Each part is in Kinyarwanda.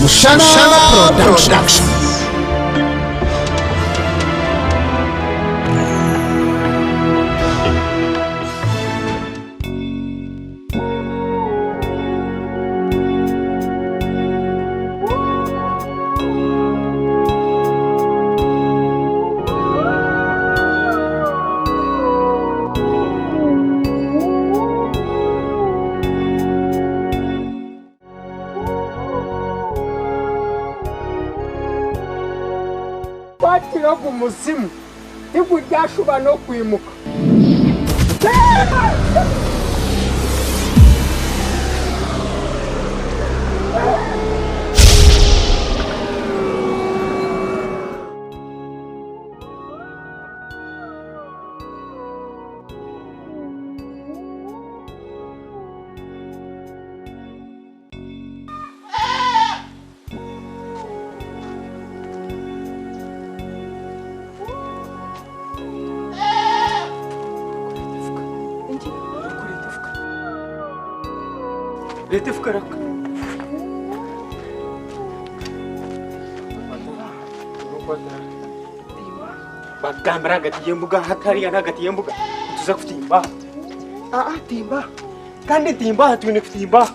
Mushana Production. Batira ku musimu ikuryashuba no kwimuka Lete fukarak. Bagambara gati yembuga hatari yana gati yembuga tuza kutimba. Timba. Kandi timba hatune kutimba.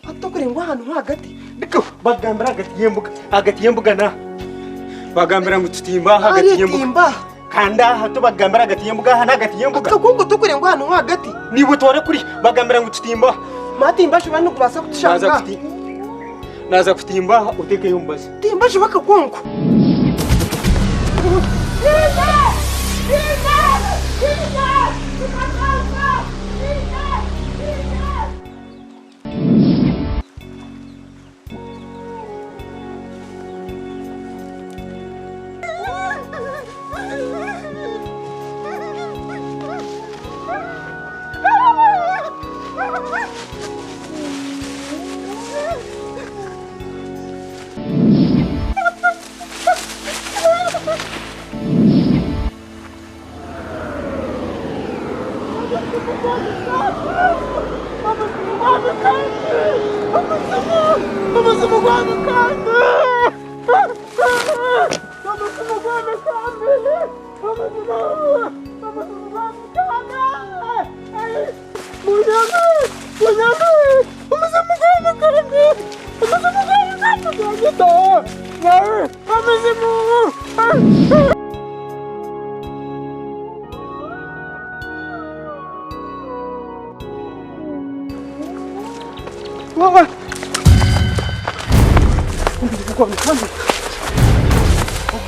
Atokurengwa hano hagati. Biko bagambara gati yembuga na. Bagambara ngutimba hagati yembuga. Kanda hato bagambara gati yembuga hana gati yembuga. Akakungu tokurengwa hano hagati. Ni butore kuri bagambara ngutimba. Matimba shobanu kubasa kutushanga. Naza kutimba uteke yumbaza. Timba shobaka konko.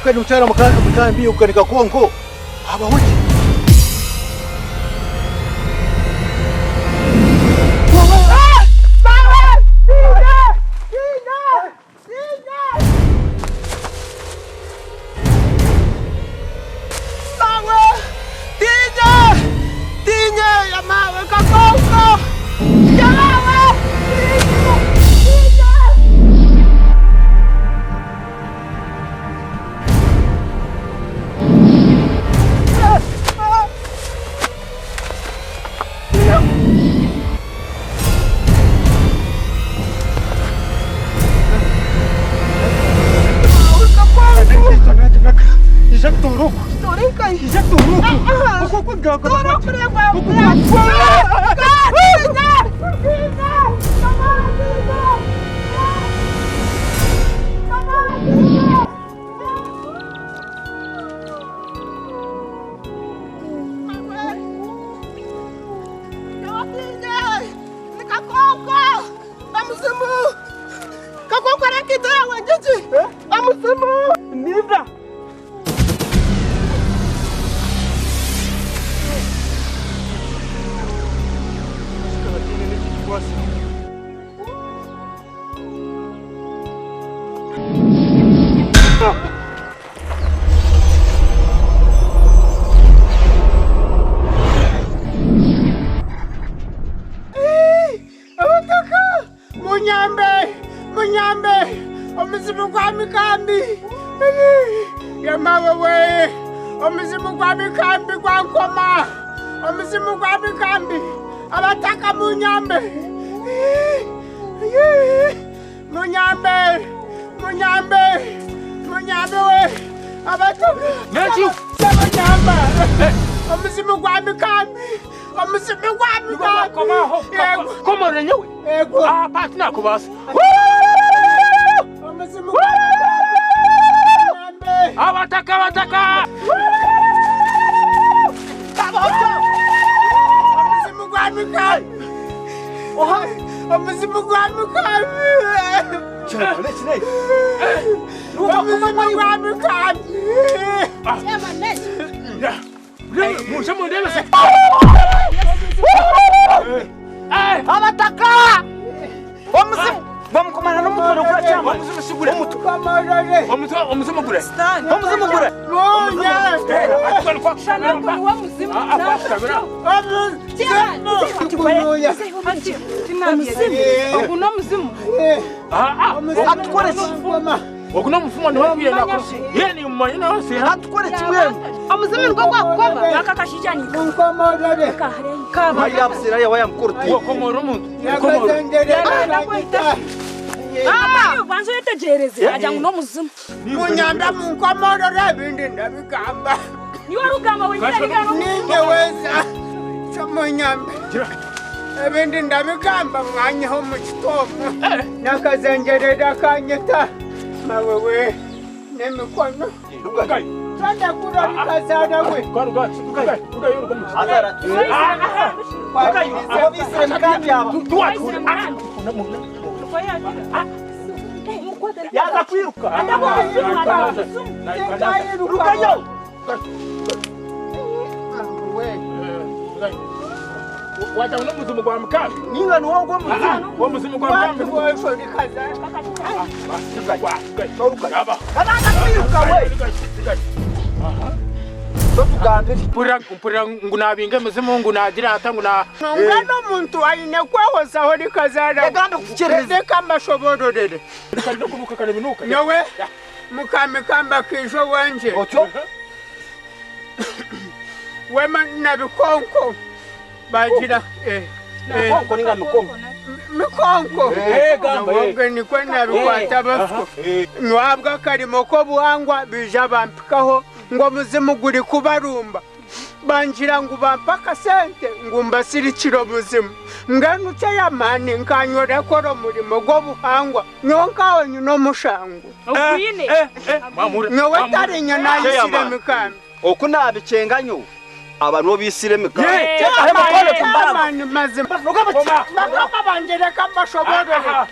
Ukani uchara mkambi ukanika konko. Haba wote. Munyambe, omuzimu kwa mikambi. Yamawe we, omuzimu kwa mikambi kwa nkoma. Omuzimu kwa mikambi, abataka munyambe. Munyambe, Munyambe we abatoka Naki Munyamba Omuzimu gwa mikambi Omuzimu gwa mikambi Koma renyewe Ego partner kubasa Omuzimu gwa mikambi Abataka Omuzimu gwa mikambi Omuzimu gwa mikambi Chale chale. Omuzimu gwa mikambi Musha mundebe se Abataka! Omuzimu bamukomana n'umutwe ukora cyangwa Omuzimu sigure Kamorore Omuzimu gure Omuzimu gure. Munya Atukana kwa Shanako wa muzimu Okuno muzimu Atukore Okuno mufumo ni wapi yana ko yeni mumanyina wose atukore kimwe. omuzimu niko gwakukoba Nakakashijani Kamorore kaba Mari yapsira ya wayamkurti. komoro muntu komoro Ayo banzo yetegereze ajya ngo no muzimu Munyamba munkomorore bindi ndabigamba niwe rugamba wenyine bigano Ninge weza Munyamba Ebindi ndabigamba mwanyeho mu kitomo Nakazengerera kanyeta Mawewe Nemikono Tanda kura nikazana we Azara. Obisire mukandi aba. Yaza kwiruka. Rukayo. Wacha uno muzimu gwa mkambi Ninga nuwo gwo muzimu. wo muzimu gwa mkambi Kabanga kwiruka we. Tugambe. Mpura ngunabinge muzimu ngunagira hata nguna Ngano muntu aine kwehozaho likazana Yaganda kukichereza. Reka mbashobororere kali kunuka kale binuka Nyowe mukamikamba kijo wanje Ocho. Wema nabikonko Bagira Konko ninga mikonko. Mikonko gamba Wabwe nikwe nabikwata bafko Nwabwa karimo ko buhangwa bija bampikaho ngo muzimu guri kubarumba Banjira ngo bampaka sente ngo mbasirikiro muzimu Nganu cyamani nkanyora koro murimo go buhangwa Nyonkaho nyuno mushangu Okuyine mamura Nyowe tarinya nayisire mikambi Okunabicenganyo. Abantu bisire mikamba. Amani mazima Bakaba banjere kambashoborore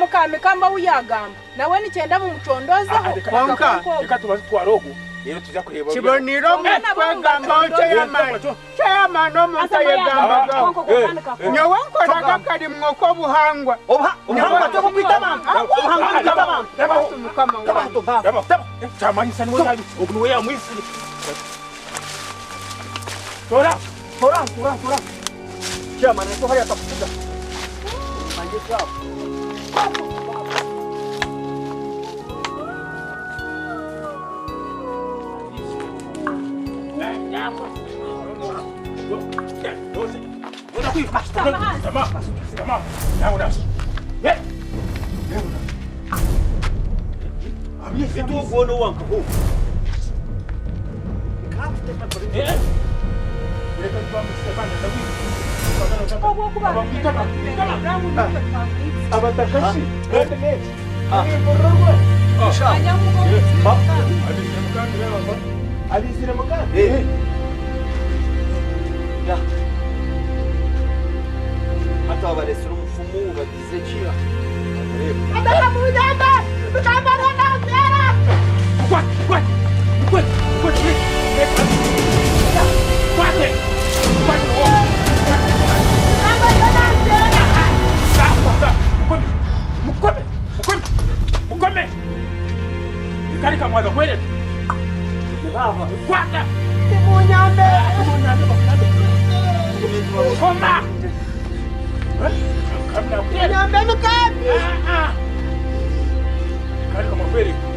Mukamikamba uyagamba nawe nicyenda mu mucondozaho Konka reka tubaze twarogo rero tuja kureba Kiboniro kwegamba Chayamani omuntu yegamba Nyowe nkoraga kari mwoko buhangwa Obuhanga cyo kwitama. Obuhanga kwitama. Mukama wanjye chamanyisa ni wonabi okunuwe ya mwisi tora Tora. Chama na haya tafuta. Manje sawa. Itu gono wanka ho. Abatakashi. Alisire mukandi. Ya. Hata wabalesira umufumu bagize kira.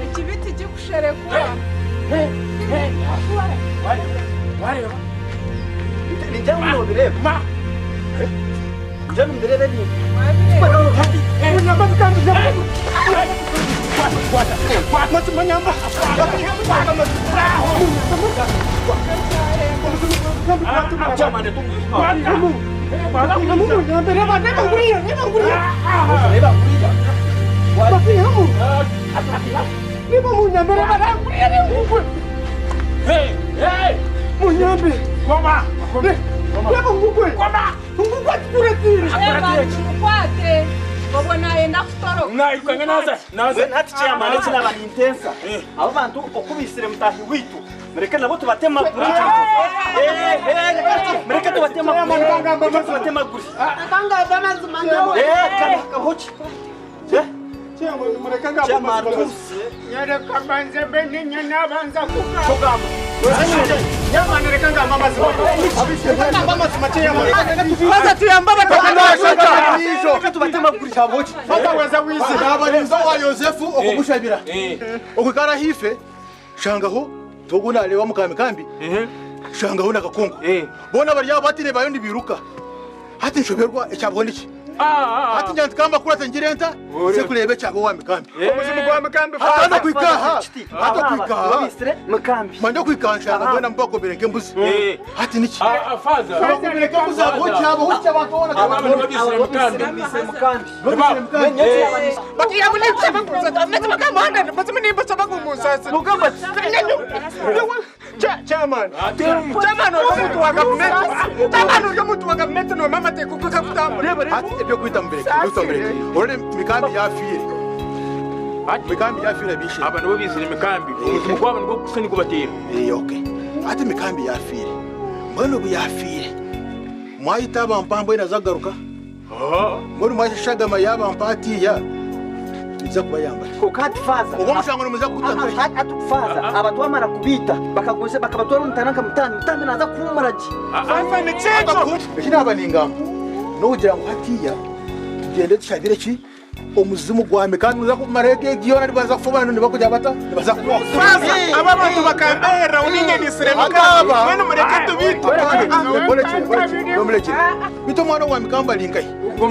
ikibiti gikusherekwa Je ndirebe ni. Munyamba bikambi. Kwata munyamba. Chama ne tu. Mereka nabo tubatema kuri. Mereka tubatema kuri. Akanga bamazi mandawe. Kahochi. Chama rwose. Nyereka banze bene nyana banza kuka. Kogama. Yama nereka ngamba amazi. Ngamba amazi make yama. Baza tuyambaba Shaka. Mereka tubatema kuri kahochi. Fata weza wizi. Abarinzo wa Yosefu okumushabira. Okukara hife shangaho toguna lewa mukamikambi. Shangaho nakakungu. Bona bari yabatire bayundi biruka. Hati nshoberwa ecyabwo niki. Hati nyanti kamba kurata ngirenta se kurebe cyabo wa mikambi. Umuzimu kwa mikambi. Hata kwikaha. Hata kwikaha. Mistre mikambi. Manje kwikansha ngabona mbako bereke mbuzi. Hati niki? Faza. Bereke mbuzi abo cyabo batona Abantu babisire mikambi. Bakiya mulitse bakuza tameze makamanda bazime nimba sabagumusa. Mugamba. Chairman. Chairman omuntu wa government. Chairman omuntu wa government no mama te kukuka kutamba. Hati ebyo kwita mbere. Ore mikambi yafire. Mikambi yafire bishe. Abantu babisire mikambi. Umuzimu kwabo ngo kusani kubatira. Okay. Hati mikambi yafire. Mbona ubu yafire. Mwayita bampambo ina zagaruka. Mbona mwashaga mayaba mpati ya. Iza kuba yamba. Kokati faza. Ugo mushango muza kutanga. Hatu faza. Abantu bamara kubita bakagose bakabatwara mutanaka mutambi naza kumaraji. Faza ni checho. Ekina abaningamba. No kugira ngo hatiya tugende tushabire ki omuzimu gwame kandi muza kumarege giyona nibaza kufobana none bakujya bata nibaza kuba. Faza aba bantu bakambera uninge nisire mikambi. Mwene mureke tubito. Nomuleke. Bito mwana wa mikamba lingai. Ubwo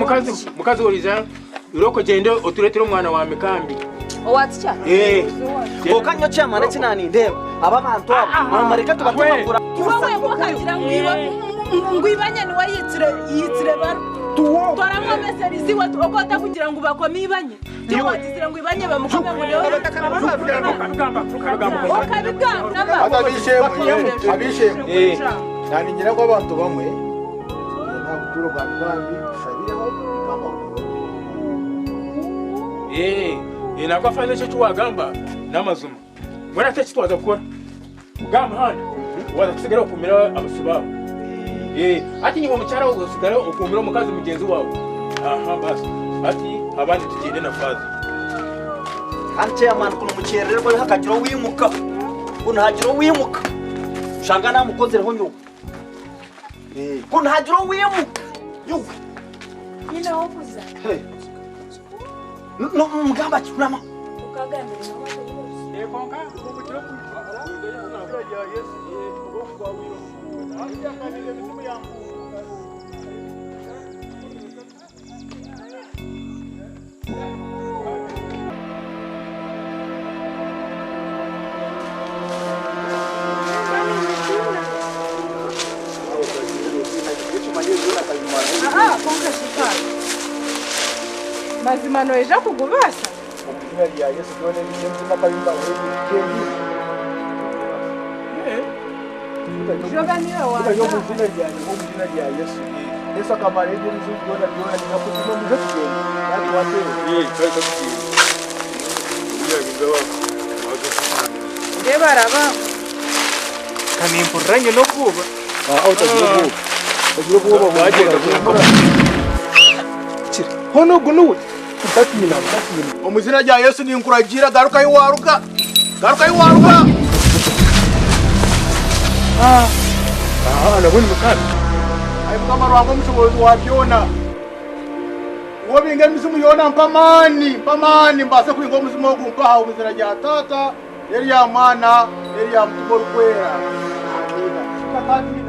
mukazi oriza uroko gende oturetero mwana wa mikambi. Owatcha? Kokanyo cyamana kinani ndeba aba bantu abo mareka tubatemagura. Wowe wakagira ngwibanye ni wayitsire bar. Twaramo meserizi watu okota kugira ngo bakomibanye. Tiwatizire ngwibanye bamukome ngo lewo. Abishemu. Nani ngira ko abantu bamwe nta kuturo kwa mikambi shabireho Nako afanye cyo wagamba n'amazuma. Mwana tete twaza gukora. Gamba hano. Waza kusigara kumira abasubabo. Ati ni umucyara wo gusigara ukumira umukazi mugenzi wawe. Aha basi. Ati abandi tugende na faza. Ante amana kuno mukererwa hakagiro wimuka. Kuno hagiro wimuka. Shanga namukozereho nyuko. Kuno hagiro wimuka. Yuko. Ina wofuza. No mugamba kirama. Ukagambira mama. Mazimano eja kugubasa. Omuzina ya Yesu done bisenze makabimba webi. Joga niyo wa. Yo omuzina ya Yesu. Yesu akamara ibyo bizudona byona ninakutima muze kugenda. Yari watewe. Twese tugiye. Ndebaraba. Kanimpuranye no kuba. Utagiye wagenda Hono gunuwe. Utakina. Omuzina ya Yesu ni nkuragira garuka yiwaruka. Nabona mukambi. Ayi mukamaro wako mshobozi wabyona. Wobinga misimu yona mpamani mbasa kuinga misimu wo kumpaha omuzina ya Tata, eri ya Mwana, eri ya Mtumwa Rukwera. Amina.